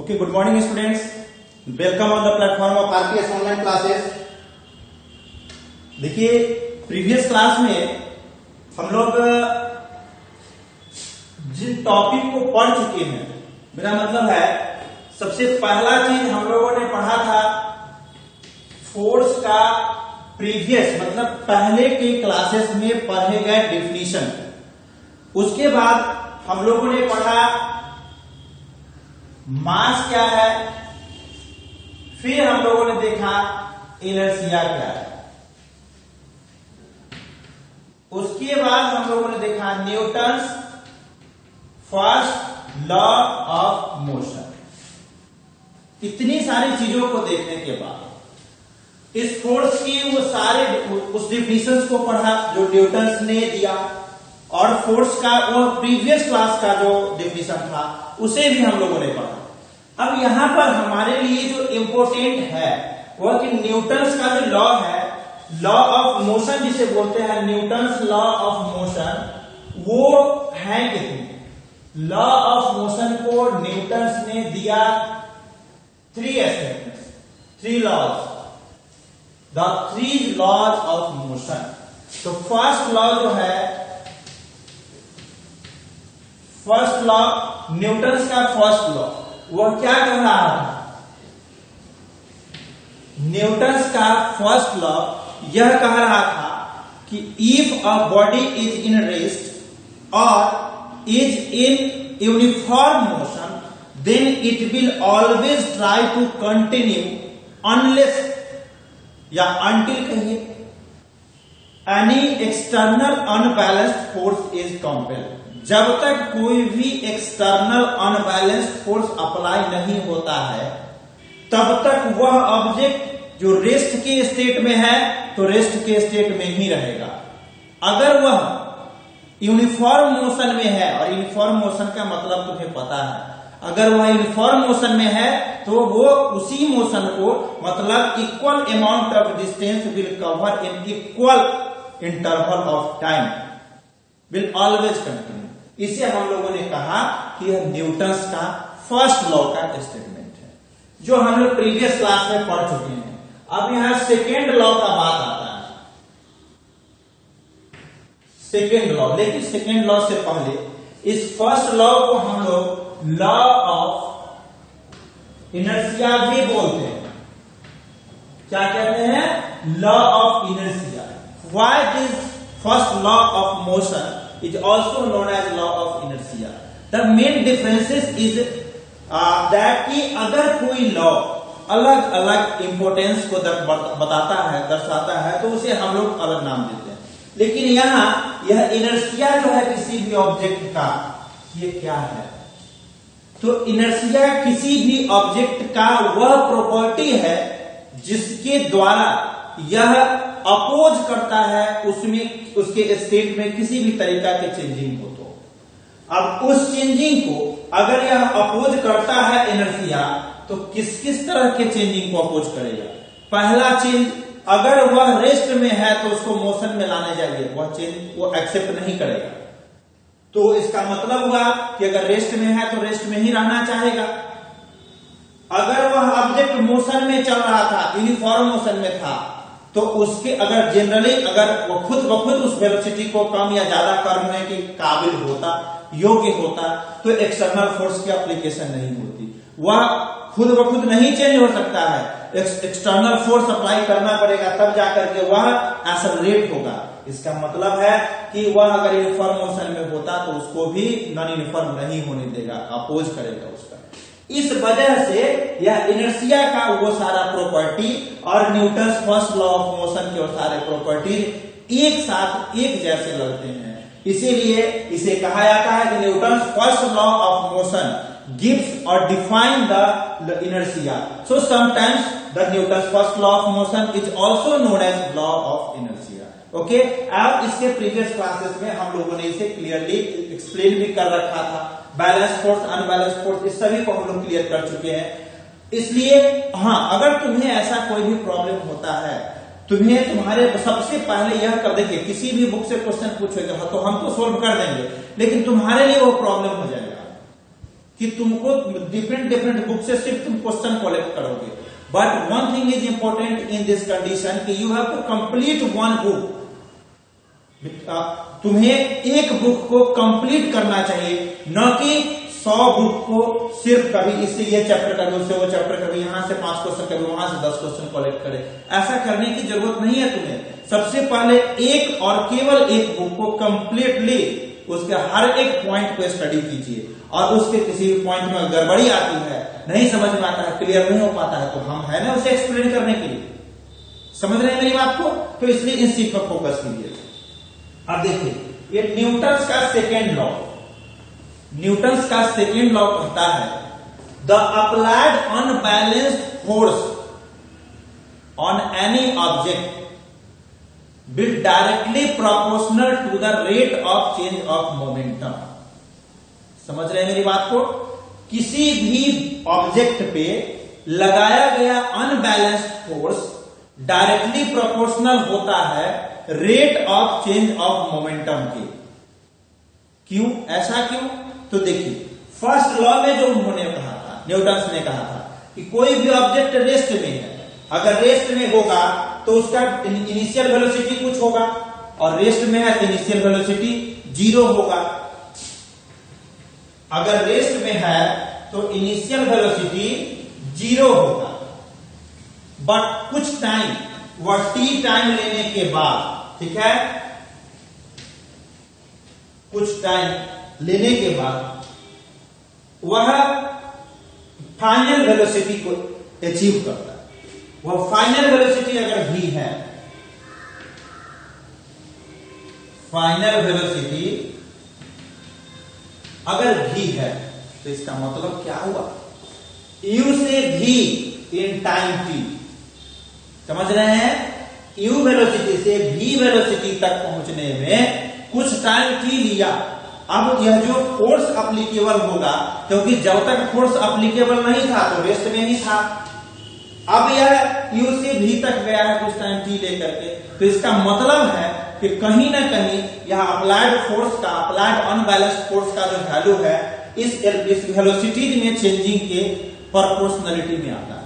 Okay, good morning students. Welcome on the platform of RPS online classes. देखिए previous class में हम लोग जिन topic को पढ़ चुके हैं, मेरा मतलब है सबसे पहला चीज हम लोगों ने पढ़ा था फोर्स का प्रीवियस मतलब पहले के क्लासेस में पढ़े गए डेफिनेशन। उसके बाद हम लोगों ने पढ़ा मास क्या है, फिर हम लोगों ने देखा इनर्शिया क्या है, उसके बाद हम लोगों ने देखा Newton's first law of motion. इतनी सारी चीजों को देखने के बाद इस फोर्स की वो सारे उस डिफिनेशंस को पढ़ा जो न्यूटन्स ने दिया, और फोर्स का वो प्रीवियस क्लास का जो डेफिनेशन था उसे भी हम लोगों ने पढ़ा। अब यहां पर हमारे लिए जो इंपॉर्टेंट है वह कि न्यूटन्स का जो लॉ है, लॉ ऑफ मोशन जिसे बोलते हैं, न्यूटन्स लॉ ऑफ मोशन, वो है कितने। लॉ ऑफ मोशन को न्यूटन्स ने दिया 3 aspects, 3 laws, the 3 laws of motion. तो फर्स्ट लॉ जो है, फर्स्ट लॉ न्यूटन्स का फर्स्ट लॉ वह क्या कह रहा था, न्यूटन्स का फर्स्ट लॉ यह कह रहा था कि if a body is in rest और is in uniform motion then it will always try to continue unless या अनटिल कहिए any external unbalanced force is compelled. जब तक कोई भी एक्सटर्नल अनबैलेंस्ड फोर्स अप्लाई नहीं होता है तब तक वह ऑब्जेक्ट जो रेस्ट के स्टेट में है तो रेस्ट के स्टेट में ही रहेगा। अगर वह यूनिफॉर्म मोशन में है, और यूनिफॉर्म मोशन का मतलब तुम्हें पता है, अगर वह यूनिफॉर्म मोशन में है तो वो उसी मोशन को मतलब equal amount of distance will cover in equal interval of time, will always continue. इसे हम लोगों ने कहा कि यह न्यूटन्स का फर्स्ट लॉ का स्टेटमेंट है जो हम लोग प्रीवियस क्लास में पढ़ चुके हैं। अब यहां सेकेंड लॉ का बात आता है, सेकेंड लॉ। लेकिन सेकेंड लॉ से पहले इस फर्स्ट लॉ को हम लोग लॉ ऑफ इनर्शिया भी बोलते हैं। क्या कहते हैं? Law of inertia. Why this first law of motion is also known as law of inertia. The main differences is that कि अगर कोई लॉ अलग अलग इंपोर्टेंस को बताता है, दर्शाता है, तो उसे हम लोग अलग नाम देते हैं। लेकिन यहाँ यह इनर्शिया जो है किसी भी ऑब्जेक्ट का, ये क्या है? तो इनर्शिया किसी भी ऑब्जेक्ट का वह प्रॉपर्टी है जिसके द्वारा यह अपोज करता है उसमें, उसके स्टेट में किसी भी तरीका के चेंजिंग हो। तो अब उस चेंजिंग को अगर यह अपोज करता है इनर्शिया, तो किस किस तरह के चेंजिंग को अपोज करेगा? पहला चेंज, अगर वह रेस्ट में है तो उसको मोशन में लाने जाइए, वह चेंज वो एक्सेप्ट नहीं करेगा। तो इसका मतलब हुआ कि अगर रेस्ट में है तो रेस्ट में ही रहना चाहेगा। अगर वह ऑब्जेक्ट मोशन में चल रहा था, यूनिफॉर्म मोशन में था, तो उसके अगर जनरली अगर वो खुद ब खुद उस वेलोसिटी को कम या ज्यादा करने के काबिल होता, योग्य होता, तो एक्सटर्नल फोर्स की एप्लीकेशन नहीं होती। वह खुद ब खुद नहीं चेंज हो सकता है, एक्सटर्नल फोर्स अप्लाई करना पड़ेगा, तब जाकर के वह एक्सेलरेट होगा। इसका मतलब है कि वह अगर यूनिफॉर्म मोशन में होता तो उसको भी नॉन यूनिफॉर्म नहीं होने देगा, अपोज करेगा उसका। इस वजह से यह इनर्शिया का वो सारा प्रॉपर्टी और Newton's first law of motion के वो सारे प्रॉपर्टीज एक साथ एक जैसे लगते हैं। इसीलिए इसे कहा जाता है कि Newton's first law of motion gives और define the inertia. So sometimes the Newton's first law of motion is also known as law of inertia. Okay, अब इसके प्रीवियस क्लासेस में हम लोगों ने इसे क्लियरली एक्सप्लेन भी कर रखा था। बैलेंस फोर्स, अनबैलेंस फोर्स, इस सभी को हम लोग क्लियर कर चुके हैं। इसलिए हाँ, अगर तुम्हें ऐसा कोई भी प्रॉब्लम होता है, तुम्हें तुम्हारे सबसे पहले यह कर, देखिए किसी भी बुक से क्वेश्चन पूछेगा तो हम तो सोल्व कर देंगे, लेकिन तुम्हारे लिए वो प्रॉब्लम हो जाएगा। कि तुमको डिफरेंट डिफरेंट बुक से सिर्फ तुम क्वेश्चन कलेक्ट करोगे, but one thing is important in this condition कि you have to complete one book. तुम्हें एक बुक को कंप्लीट करना चाहिए, न कि 100 बुक को सिर्फ कभी इससे ये चैप्टर कभी उससे वो चैप्टर, कभी यहां से 5 क्वेश्चन कभी वहां से 10 क्वेश्चन कलेक्ट करे। ऐसा करने की जरूरत नहीं है तुम्हें। सबसे पहले एक और केवल एक बुक को कंप्लीटली उसके हर एक पॉइंट को स्टडी कीजिए, और उसके किसी भी पॉइंट में गड़बड़ी आती है, नहीं समझ में आता है, क्लियर नहीं हो पाता है, तो हम है ना उसे एक्सप्लेन करने के लिए। समझ रहे हैं मेरी बात को? तो इसलिए इस चीज पर फोकस कीजिए। अब देखिए ये न्यूटन्स का सेकेंड लॉ, न्यूटन्स का सेकेंड लॉ कहता है the applied unbalanced force on any object will directly proportional to the rate of change of momentum। समझ रहे हैं मेरी बात को? किसी भी ऑब्जेक्ट पे लगाया गया अनबैलेंस्ड फोर्स डायरेक्टली प्रोपोर्शनल होता है rate of change of momentum के। क्यों? ऐसा क्यों? तो देखिए फर्स्ट लॉ में जो उन्होंने कहा था, न्यूटन्स ने कहा था कि कोई भी ऑब्जेक्ट रेस्ट में है, अगर रेस्ट में होगा तो उसका इनिशियल वेलोसिटी कुछ होगा, और रेस्ट में है तो इनिशियल वेलोसिटी 0 होगा। अगर रेस्ट में है तो इनिशियल वेलोसिटी 0 होगा, बट कुछ टाइम वह टी टाइम लेने के बाद, ठीक है, कुछ टाइम लेने के बाद वह फाइनल वेलोसिटी को अचीव करता है। वह फाइनल वेलोसिटी अगर v है, फाइनल वेलोसिटी अगर v है, तो इसका मतलब क्या हुआ? u से v इन टाइम t। समझ रहे हैं? u वेलोसिटी से v वेलोसिटी तक पहुंचने में कुछ टाइम t लिया। अब यह जो फोर्स अप्लीकेबल होगा, क्योंकि जब तक फोर्स अप्लीकेबल नहीं था तो रेस्ट में ही था, अब यह u से v तक गया है कुछ टाइम t लेकर के, तो इसका मतलब है कि कहीं ना कहीं यह अप्लाइड फोर्स का, अप्लाइड अनबैलेंस्ड फोर्स का जो वैल्यू है इस वेलोसिटी में चेंजिंग के प्रोपोर्शनलिटी में आता है।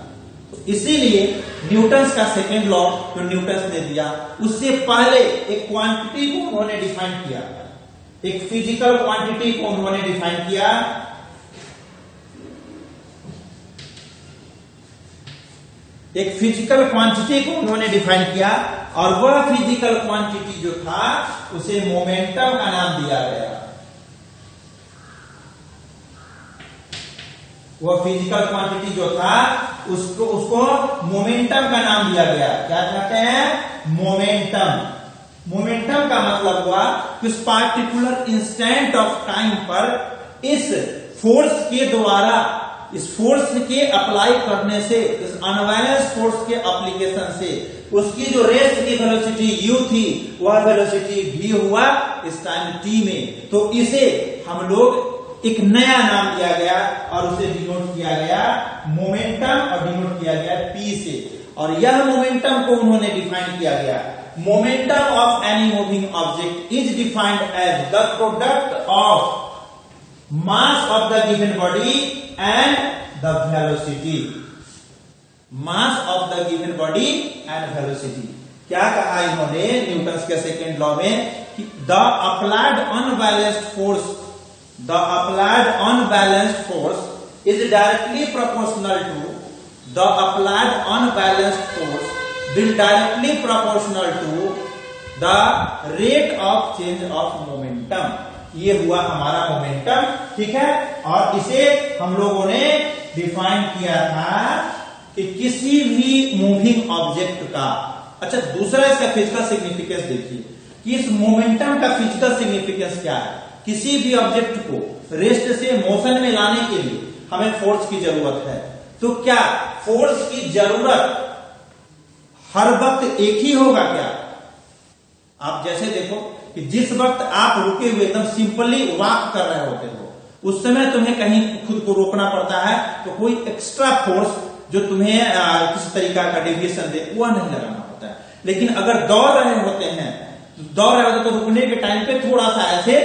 तो इसीलिए न्यूटन्स का सेकेंड लॉ जो न्यूटन्स ने दिया, उससे पहले एक क्वांटिटी को उन्होंने डिफाइन किया, एक फिजिकल क्वांटिटी को उन्होंने डिफाइन किया, एक फिजिकल क्वांटिटी को उन्होंने डिफाइन किया, और वह फिजिकल क्वांटिटी जो था उसे मोमेंटम का नाम दिया गया। वह फिजिकल क्वांटिटी जो था उसको मोमेंटम का नाम दिया गया। क्या कहते हैं? मोमेंटम। मोमेंटम का मतलब हुआ कि उस पार्टिकुलर इंस्टेंट ऑफ टाइम पर इस फोर्स के द्वारा, इस फोर्स के अप्लाई करने से, इस अनबैलेंस फोर्स के एप्लीकेशन से उसकी जो रेस्ट की वेलोसिटी u थी वह वेलोसिटी v हुआ इस टाइम t में। तो इसे हम लोग एक नया नाम दिया गया और उसे डिनोट किया गया मोमेंटम, और डिनोट किया गया p से। और यह मोमेंटम को उन्होंने डिफाइन किया गया, momentum of any moving object is defined as the product of mass of the given body and the velocity. Mass of the given body and velocity. क्या कहा इन्होंने न्यूटन्स के सेकेंड लॉ में कि the applied unbalanced force, the applied unbalanced force is directly proportional to the applied unbalanced force will directly proportional to the rate of change of momentum। ये हुआ हमारा momentum, ठीक है। और इसे हम लोगों ने डिफाइन किया था कि किसी भी मूविंग ऑब्जेक्ट का, अच्छा दूसरा इसका फिजिकल सिग्निफिकेंस देखिए कि इस मोमेंटम का फिजिकल सिग्निफिकेंस क्या है। किसी भी ऑब्जेक्ट को रेस्ट से मोशन में लाने के लिए हमें फोर्स की जरूरत है, तो क्या फोर्स की जरूरत हर वक्त एक ही होगा क्या? आप जैसे देखो कि जिस वक्त आप रुके हुए एकदम सिंपली वॉक कर रहे होते हो, उस समय तुम्हें कहीं खुद को रोकना पड़ता है, तो कोई एक्स्ट्रा फोर्स जो तुम्हें किसी तरीका का डेविएशन दे वह नहीं लगाना होता है। लेकिन अगर दौड़ रहे होते हैं तो रुकने के टाइम पे थोड़ा सा ऐसे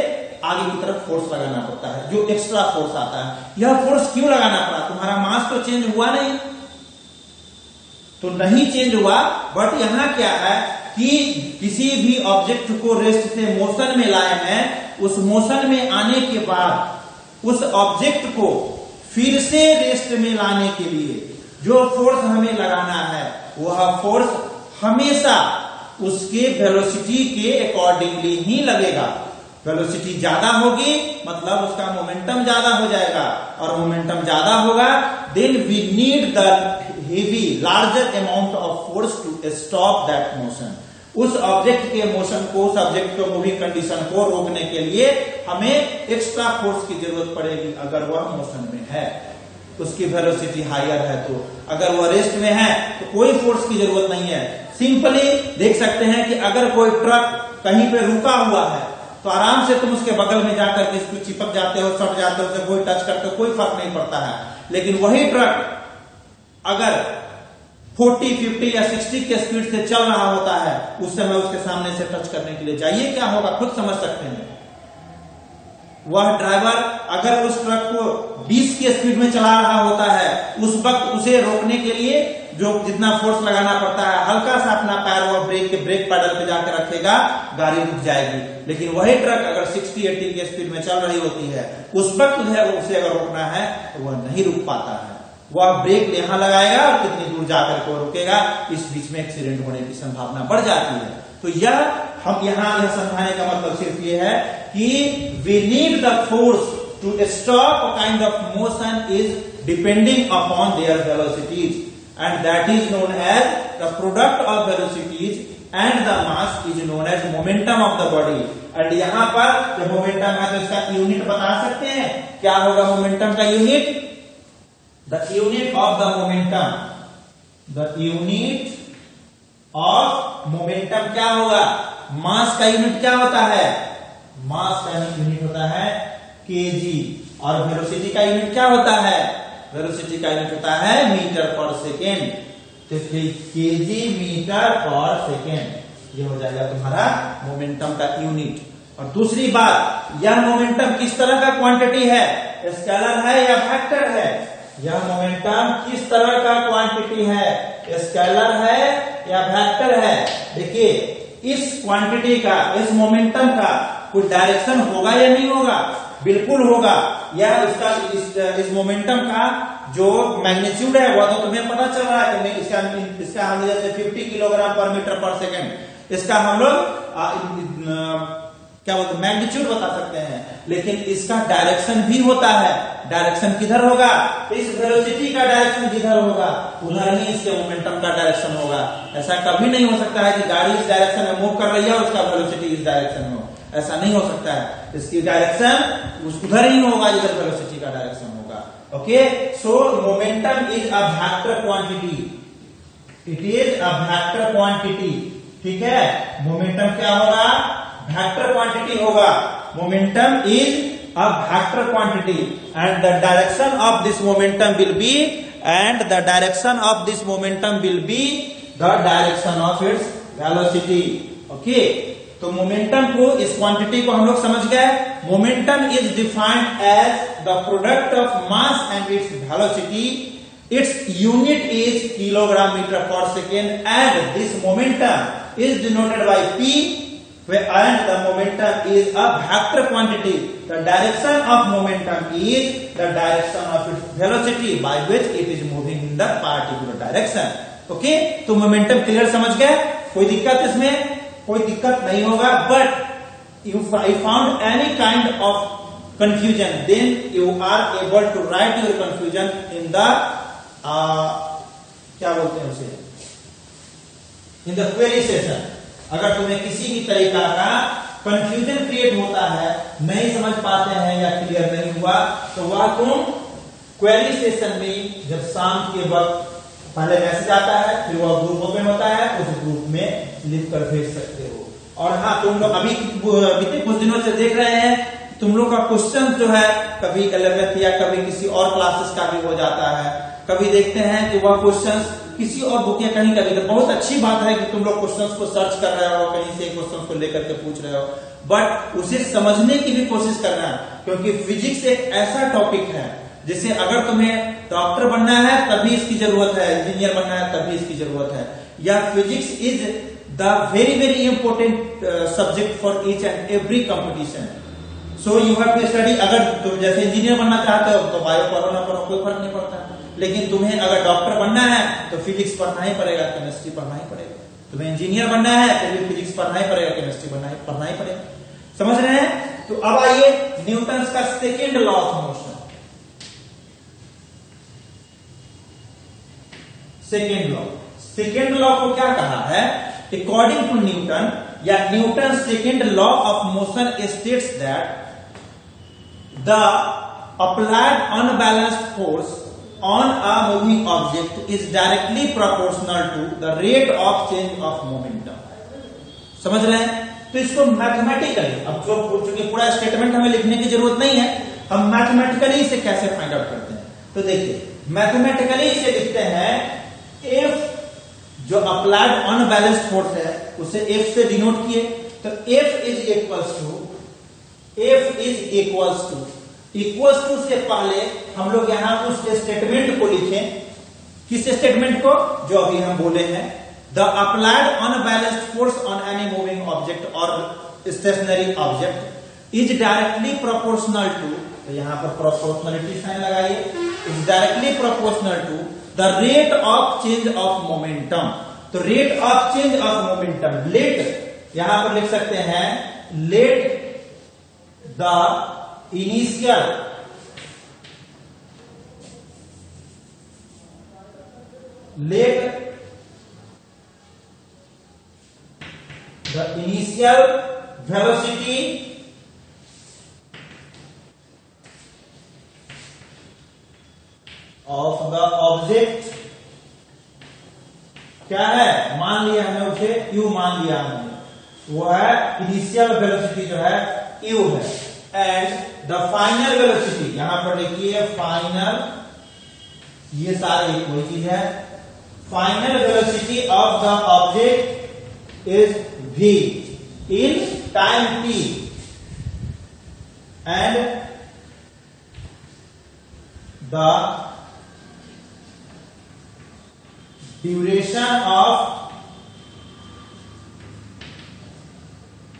आगे की तरफ फोर्स लगाना पड़ता है, जो एक्स्ट्रा फोर्स आता है। यह फोर्स क्यों लगाना पड़ा? तुम्हारा मास तो चेंज हुआ नहीं, तो नहीं चेंज हुआ, बट यहां क्या है कि किसी भी ऑब्जेक्ट को रेस्ट से मोशन में लाए हैं, उस मोशन में आने के बाद उस ऑब्जेक्ट को फिर से रेस्ट में लाने के लिए जो फोर्स हमें लगाना है, वह फोर्स हमेशा उसके वेलोसिटी के अकॉर्डिंगली ही लगेगा। वेलोसिटी ज्यादा होगी मतलब उसका मोमेंटम ज्यादा हो जाएगा, और मोमेंटम ज्यादा होगा then we need the heavy larger amount of force to stop that motion. उस ऑब्जेक्ट के मोशन को, उस ऑब्जेक्ट के मूविंग कंडीशन को रोकने के लिए हमें एक्स्ट्रा फोर्स की जरूरत पड़ेगी अगर वह मोशन में है, उसकी वेलोसिटी हायर है। तो अगर वह रेस्ट में है तो कोई फोर्स की जरूरत नहीं है। सिंपली देख सकते हैं कि अगर कोई ट्रक कहीं पे रुका हुआ है तो आराम से तुम उसके बगल में जाकर के इसको चिपक जाते हो, सट जाते हो, कोई टच करते हो, कोई फर्क नहीं पड़ता है। लेकिन वही ट्रक अगर 40, 50 या 60 के स्पीड से चल रहा होता है, उस समय उसके सामने से टच करने के लिए जाइए क्या होगा, खुद समझ सकते हैं। वह ड्राइवर अगर उस ट्रक को 20 की स्पीड में चला रहा होता है, उस वक्त उसे रोकने के लिए जो जितना फोर्स लगाना पड़ता है, हल्का सा अपना पैर वह ब्रेक पैडल पे जाकर रखेगा, गाड़ी रुक जाएगी। लेकिन वही ट्रक अगर 60, 80 की स्पीड में चल रही होती है, उस वक्त उसे अगर रोकना है तो वह नहीं रुक पाता है। वह ब्रेक यहां लगाएगा और कितनी दूर जाकर के रुकेगा, इस बीच में एक्सीडेंट होने की संभावना बढ़ जाती है। तो हम यहां यह समझाने का मतलब सिर्फ ये है कि we need the force to stop a kind of motion is depending upon their velocities, and that is known as the product of velocities and the mass is known as momentum of the body। and यहां पर जब momentum है तो इसका unit बता सकते हैं, क्या होगा मोमेंटम का unit? The unit of the momentum, the unit of momentum क्या होगा? मास का यूनिट क्या होता है? मास का यूनिट होता है केजी, और वेलोसिटी का यूनिट क्या होता है? वेलोसिटी का यूनिट होता है मीटर पर सेकेंड। तो केजी मीटर पर सेकेंड, ये हो जाएगा तुम्हारा मोमेंटम का यूनिट। और दूसरी बात, यह मोमेंटम किस तरह का क्वांटिटी है? स्केलर है या वेक्टर है? यह मोमेंटम किस तरह का क्वांटिटी है? स्केलर है या वेक्टर है? देखिए, इस क्वांटिटी का, इस मोमेंटम का कुछ डायरेक्शन होगा या नहीं होगा? बिल्कुल होगा। यह इस मोमेंटम का जो मैग्नीट्यूड है वह तो तुम्हें पता चल रहा है कि इसका हम जैसे 50 किलोग्राम पर मीटर पर सेकेंड, इसका हम लोग क्या बोलते हैं, मैग्नीट्यूड बता सकते हैं। लेकिन इसका डायरेक्शन भी होता है। डायरेक्शन किधर होगा? इस वेलोसिटी का डायरेक्शन जिधर होगा उधर ही इसके मोमेंटम का डायरेक्शन होगा। ऐसा कभी नहीं हो सकता है कि गाड़ी इस डायरेक्शन में मूव कर रही है और उसका वेलोसिटी इस डायरेक्शन में हो, ऐसा नहीं हो सकता है। इसकी डायरेक्शन उधर ही होगा जिधर वेलोसिटी का डायरेक्शन होगा। Okay, so momentum is a vector quantity, it is a vector quantity. ठीक है, मोमेंटम क्या होगा? वेक्टर क्वांटिटी होगा। Momentum is a vector quantity and the direction of this momentum will be the direction of its velocity। ओके, तो momentum को, इस quantity को हम लोग समझ गए। Momentum is defined as the product of mass and its velocity. Its unit is kilogram metre per second and this momentum is denoted by P and the momentum is a vector quantity। The direction of momentum is the direction of its velocity by which it is moving in the particular direction। Okay, तो momentum clear समझ गए? कोई दिक्कत इसमें? कोई दिक्कत नहीं होगा। But if I found any kind of confusion then you are able to write your confusion in the क्या बोलते हैं उसे, in the query session। अगर तुम्हें किसी भी तरीका का कंफ्यूजन क्रिएट होता है, नहीं समझ पाते हैं या क्लियर नहीं हुआ, तो वह तुम क्वेरी सेशन में जब शाम के वक्त पहले मैसेज आता है, फिर वह ग्रुप ओपन होता है, उस ग्रुप में लिख कर भेज सकते हो। और हाँ, तुम लोग अभी बीते कुछ दिनों से देख रहे हैं, तुम लोग का क्वेश्चन जो है कभी 11th या कभी किसी और क्लासेस का भी हो जाता है। कभी देखते हैं कि वह क्वेश्चन किसी और बुक या कहीं का भी, बहुत अच्छी बात है कि तुम लोग क्वेश्चंस को सर्च कर रहे हो, कहीं से क्वेश्चंस को लेकर के पूछ रहे हो, बट उसे समझने की भी कोशिश करना, क्योंकि फिजिक्स एक ऐसा टॉपिक है जिसे अगर तुम्हें डॉक्टर बनना है तभी इसकी जरूरत है, इंजीनियर बनना है तभी इसकी जरूरत है, या physics is the very very important subject for each and every competition. So you have to study. अगर तुम जैसे इंजीनियर बनना चाहते हो तो बायो पढ़ो ना पढ़ो कोई फर्क नहीं पड़ता, लेकिन तुम्हें अगर डॉक्टर बनना है तो फिजिक्स पढ़ना ही पड़ेगा, केमिस्ट्री पढ़ना ही पड़ेगा. तुम्हें इंजीनियर बनना है तो भी फिजिक्स पढ़ना ही पड़ेगा, केमिस्ट्री पढ़ना ही पड़ेगा. समझ रहे हैं? तो अब आइए न्यूटन का second law of motion. Second law को क्या कहा है? अकॉर्डिंग टू न्यूटन या Newton second law of motion states that the applied unbalanced force on a moving object is directly proportional to the rate of change of momentum. समझ रहे हैं? तो इसको मैथमेटिकली, अब जो चूंकि पूरा स्टेटमेंट हमें लिखने की जरूरत नहीं है, हम मैथमेटिकली इसे कैसे फाइंड आउट करते हैं. तो देखिए मैथमेटिकली इसे लिखते हैं, F जो अप्लाइड अनबैलेंस्ड फोर्स है उसे F से डिनोट किए, तो F इज इक्वल्स टू से पहले हम लोग यहां उस स्टेटमेंट को लिखें. किस स्टेटमेंट को? जो अभी हम बोले हैं, the applied unbalanced force on any moving object और stationary object is directly proportional to, तो यहां पर प्रोपोर्शनलिटी साइन लगाइए, is directly proportional to the rate of change of momentum. तो rate of change of momentum, let यहां पर लिख सकते हैं, let the initial velocity of the object क्या है? मान लिया हमने उसे u मान लिया हमने, वो है इनिशियल वेलोसिटी जो है u है, एंड द फाइनल वेलोसिटी यहां पर लिखिए फाइनल, ये सारे एक वही चीज है. Final velocity of the object is v in time t and the duration of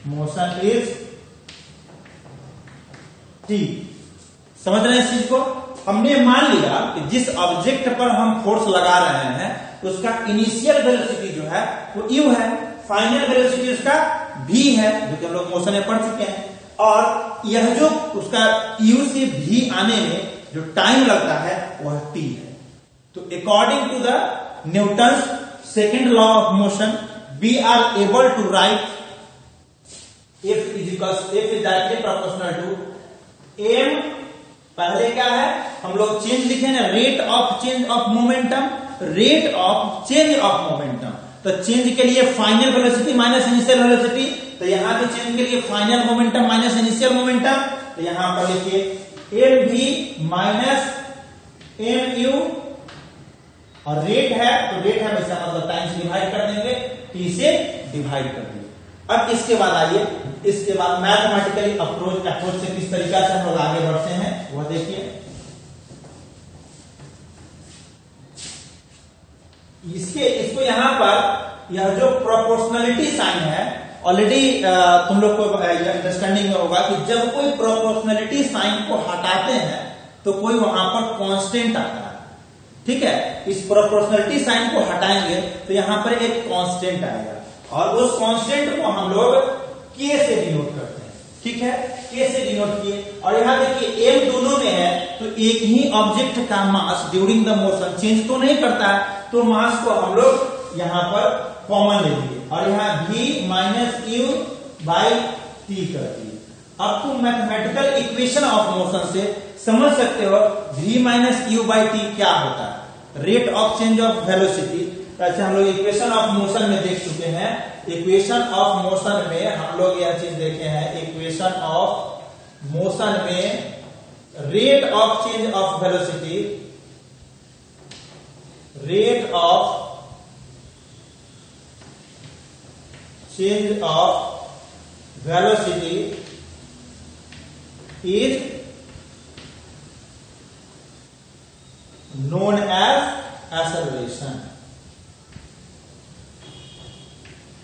motion is t. समझ रहे हैं इस चीज को? हमने मान लिया कि जिस ऑब्जेक्ट पर हम फोर्स लगा रहे हैं तो उसका इनिशियल वेलोसिटी जो है वो u है, फाइनल वेलोसिटी उसका v है, जो कि हम लोग मोशन में पढ़ चुके हैं, और यह जो उसका u से v आने में जो टाइम लगता है वह t है. तो according to the Newton second law of motion we are able to write F is directly proportional to m. पहले क्या है? हम लोग चेंज लिखे ना, rate of change of momentum, rate of change of momentum. तो चेंज के लिए final velocity minus initial velocity, तो यहां पे चेंज के लिए final momentum minus initial momentum, तो यहां पर लिखिए mv माइनस mu, और रेट है तो रेट है वैसा मतलब टाइम से डिवाइड कर देंगे, t से डिवाइड कर देंगे. अब इसके बाद आइए, इसके बाद मैथमेटिकली अप्रोच से किस तरीका से हम लोग आगे बढ़ते हैं वह देखिए. इसको यहां पर यह जो प्रोपोर्शनलिटी साइन है, ऑलरेडी तुम लोग को अंडरस्टैंडिंग में होगा कि जब कोई प्रोपोर्शनलिटी साइन को हटाते हैं तो कोई वहां पर कांस्टेंट आता है. ठीक है, इस प्रोपोर्शनलिटी साइन को हटाएंगे तो यहां पर एक कांस्टेंट आएगा, और उस कांस्टेंट को हम लोग k से डिनोट करते हैं. ठीक है, k से डिनोट किए, और यहां देखिए m दोनों में है तो एक ही ऑब्जेक्ट का मास ड्यूरिंग द मोशन चेंज तो नहीं करता है, तो मास को हम लोग यहां पर कॉमन ले लिए और यहां v minus u by t कर दिए. अब तुम मैथमेटिकल इक्वेशन ऑफ मोशन से समझ सकते हो v minus u by t क्या होता है, rate of change of velocity. ऐसे हम लोग इक्वेशन ऑफ मोशन में देख चुके हैं. इक्वेशन ऑफ मोशन में हम लोग यह चीज देखे हैं, इक्वेशन ऑफ मोशन में rate of change of velocity, rate of change of velocity is known as acceleration.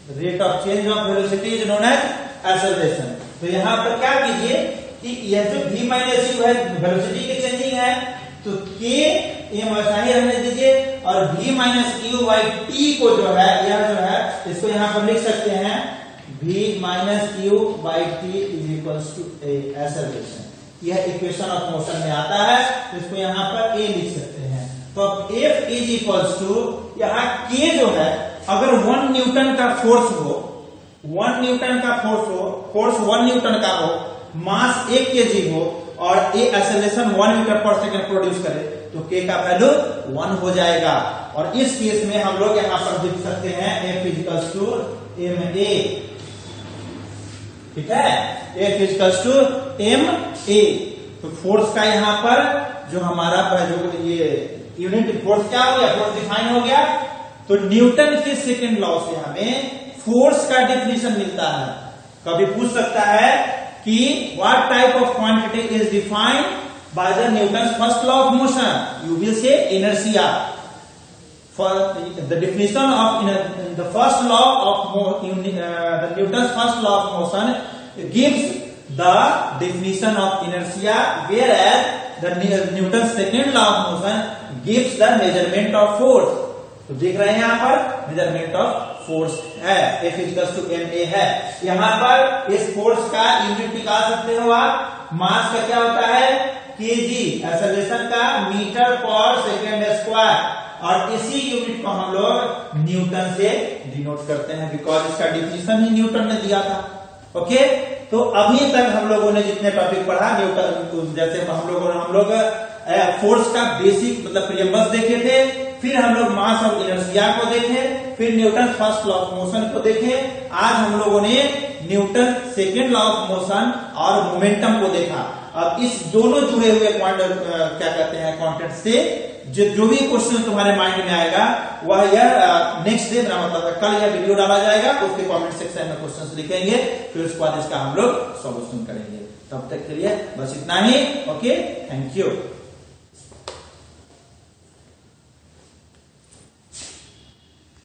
The rate of change of velocity is known as acceleration. तो यहां पर क्या कीजिए कि यह जो v माइनस u है वेलोसिटी की चेंजिंग है, तो k m ऐसा ही रहने दीजिए और v minus u by t को जो है यह जो है इसको यहां पर लिख सकते हैं v minus u by t is equals to acceleration. यह इक्वेशन ऑफ मोशन में आता है, तो इसको यहां पर a लिख सकते हैं. तो अब F इज इक्वल्स टू यहां k जो है अगर 1 न्यूटन का फोर्स हो, 1 न्यूटन का फोर्स 1 न्यूटन का हो, मास 1 kg हो और ए एक्सेलरेशन 1 मीटर पर सेकंड प्रोड्यूस करे, तो k का वैल्यू 1 हो जाएगा. और इस केस में हम लोग यहां पर लिख सकते हैं F इक्वल्स टू ma. ठीक है, F इक्वल्स टू ma. तो फोर्स का यहां पर जो हमारा जो ये यूनिट फोर्स क्या हो गया, फोर्स डिफाइन हो गया. तो न्यूटन के सेकंड लॉ से हमें फोर्स का डेफिनेशन मिलता है. कभी पूछ सकता है कि what type of quantity is defined by the Newton's first law of motion, you will say inertia. For the definition of the first law of the Newton's first law of motion gives the definition of inertia, where as the Newton's second law of motion gives the measurement of force. तो देख रहे हैं यहां पर measurement of force है, F equals to ma है. यहां पर इस फोर्स का यूनिट निकाल सकते हो आप. मास का क्या होता है kg, एक्सेलरेशन का मीटर पर सेकेंड स्क्वायर, और इसी यूनिट को हम लोग न्यूटन से डिनोट करते हैं बिकॉज इसका डिफिनेशन ही न्यूटन ने दिया था. ओके, तो अभी तक हम लोगों ने जितने टॉपिक पढ़ा न्यूटन, जैसे हम लोग फोर्स का बेसिक मतलब प्रियम्बल्स देखे थे, फिर हम लोग मास और इनर्शिया को देखे, फिर Newton first law of motion को देखे. आज हम लोगों ने Newton second law of motion और मोमेंटम को देखा. अब इस दोनों जुड़े हुए क्या कहते हैं कंटेंट से जो भी क्वेश्चन तुम्हारे माइंड में आएगा वह यह नेक्स्ट डे, मतलब कल यह वीडियो डाला जाएगा, उसके कमेंट सेक्शन में क्वेश्चंस लिखेंगे, फिर उसके बाद इसका हम लोग सॉल्यूशन करेंगे. तब तक के लिए बस इतना ही. Okay, thank you.